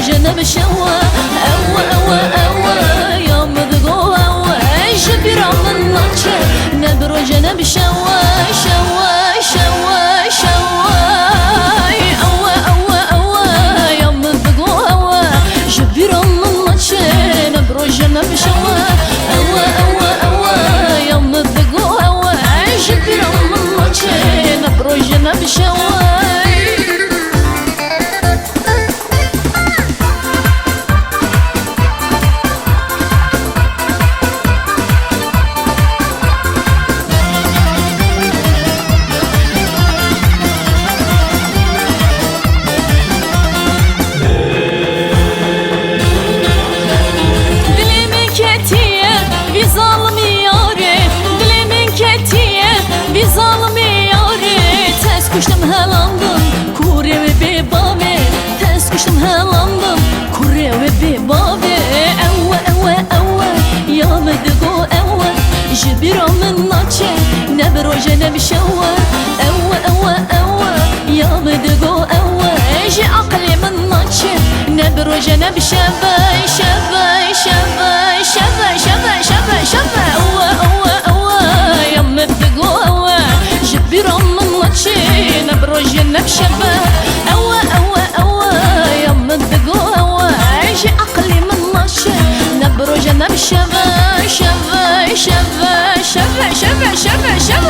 جنب شوا أوا أوا أوا يا مذقو أوا جبر من ناتشة نبرو جنب شوا شوا شوا شوا أوا أوا أوا يا مذقو أوا جبر من ناتشة نبرو جنب شوا أوا أوا أوا يا مذقو أوا جبر من ناتشة نبرو جنب شوا Kuştum helandım kure ve bebave ters kuştum helandım kure ve bebave ewa ewa ewa ya medgo ewa jibira min naçe ne broje ne bişewa ewa ewa ewa ya medgo ewa ji aqli min naçe ne broje ne bişeva şeva şeva şeva şeva şeva şeva ewa ewa ewa ya medgo ewa jibira min naçe نبرج نبشبه أوا أوا أوا يا مدقو أوا عيش عقلي من ناشة نبرج نبشبه شبه شبه شبه شبه شبه شبه